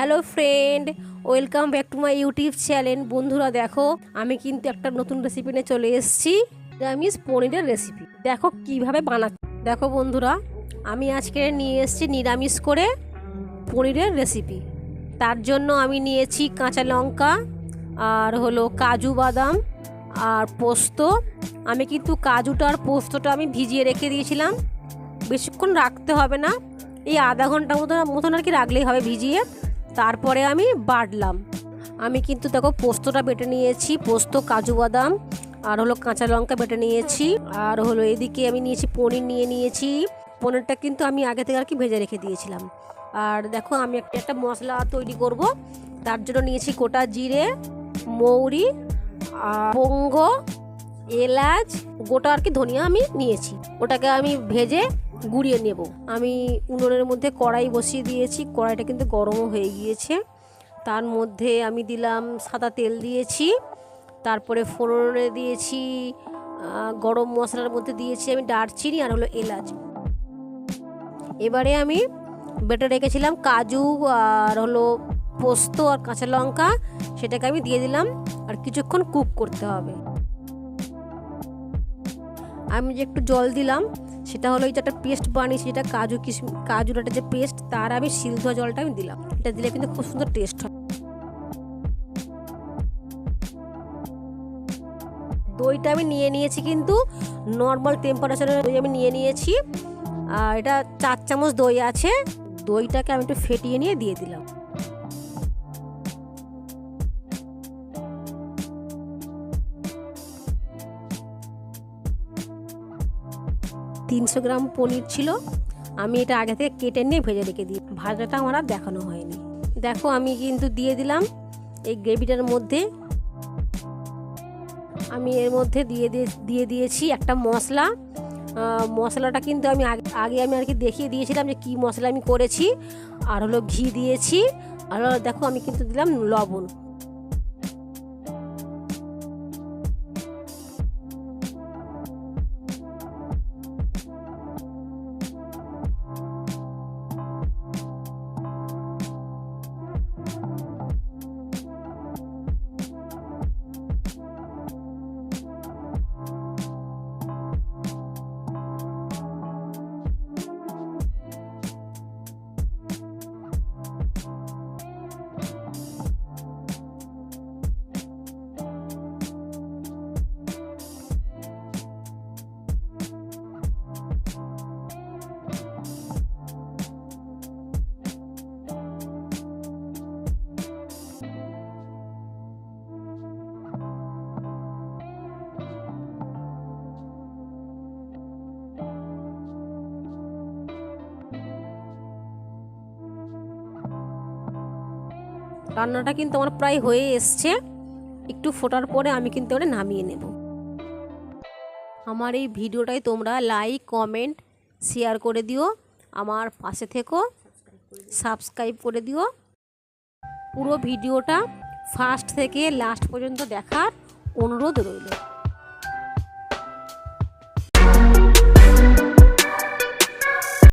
Hello friend, welcome back to my YouTube channel. বন্ধুরা দেখো, আমি কিন্তু একটা নতুন রেসিপি নিয়ে চলে এসেছি, নিরামিষ পনিরের রেসিপি। দেখো কিভাবে বানাচ্ছি। দেখো বন্ধুরা, আমি আজকে নিয়ে এসেছি নিরামিষ করে পনিরের রেসিপি। তার জন্য আমি নিয়েছি কাঁচা লঙ্কা আর হলো কাজু বাদাম আর পোস্ত। আমি কিন্তু কাজুটা আর পোস্তটা আমি ভিজিয়ে রেখে দিয়েছিলাম, বেশিক্ষণ রাখতে হবে না, এই আধা ঘন্টা মতন আর কি রাখলেই হবে ভিজিয়ে। তারপরে আমি বাটলাম। আমি কিন্তু দেখো পোস্তটা বেটে নিয়েছি, পোস্ত কাজু বাদাম আর হলো কাঁচা লঙ্কা বেটে নিয়েছি। আর হলো এদিকে আমি নিয়েছি পনির নিয়ে নিয়েছি। পনিরটা কিন্তু আমি আগে থেকে আর কি ভেজে রেখে দিয়েছিলাম। আর দেখো আমি একটা মশলা তৈরি করব। তার জন্য নিয়েছি গোটা জিরে, মৌরি, লবঙ্গ, এলাচ, গোটা আর কি ধনিয়া আমি নিয়েছি। ওটাকে আমি ভেজে গুঁড়িয়ে নেব। আমি উনুনের মধ্যে কড়াই বসিয়ে দিয়েছি, কড়াইটা কিন্তু গরমও হয়ে গিয়েছে। তার মধ্যে আমি দিলাম সাদা তেল দিয়েছি, তারপরে ফোড়নে দিয়েছি গরম মশলার মধ্যে দিয়েছি আমি দারচিনি আর হলো এলাচ। এবারে আমি বেটে রেখেছিলাম কাজু আর হলো পোস্ত আর কাঁচা লঙ্কা, সেটাকে আমি দিয়ে দিলাম আর কিছুক্ষণ কুক করতে হবে। আমি যে একটু জল দিলাম সেটা হলো এই যে একটা পেস্ট বানিয়েছি, যেটা কাজুর একটা যে পেস্ট, তার আমি শিল ধোয়া জলটা আমি দিলাম। এটা দিলে কিন্তু খুব সুন্দর টেস্ট হয়। দইটা আমি নিয়ে নিয়েছি, কিন্তু নর্মাল টেম্পারেচারে দই আমি নিয়ে নিয়েছি। আর এটা 4 চামচ দই আছে। দইটাকে আমি একটু ফেটিয়ে নিয়ে দিয়ে দিলাম। তিনশো গ্রাম পনির ছিল, আমি এটা আগে থেকে কেটে নিয়ে ভেজে রেখে দিই। ভাজাটা আমার আর দেখানো হয়নি। দেখো আমি কিন্তু দিয়ে দিলাম এই গ্রেভিটার মধ্যে। আমি এর মধ্যে দিয়ে দিয়েছি একটা মশলা। মশলাটা কিন্তু আমি আগে আমি আর কি দেখিয়ে দিয়েছিলাম যে কী মশলা আমি করেছি। আর হলো ঘি দিয়েছি, আর দেখো আমি কিন্তু দিলাম লবণ। রান্নাটা কিন্তু আমার প্রায় হয়ে এসছে। একটু ফোটার পরে আমি কিন্তু ওটা নামিয়ে নেব। আমার এই ভিডিওটাই তোমরা লাইক, কমেন্ট, শেয়ার করে দিও। আমার পাশে থেকো, সাবস্ক্রাইব করে দিও। পুরো ভিডিওটা ফার্স্ট থেকে লাস্ট পর্যন্ত দেখার অনুরোধ রইল।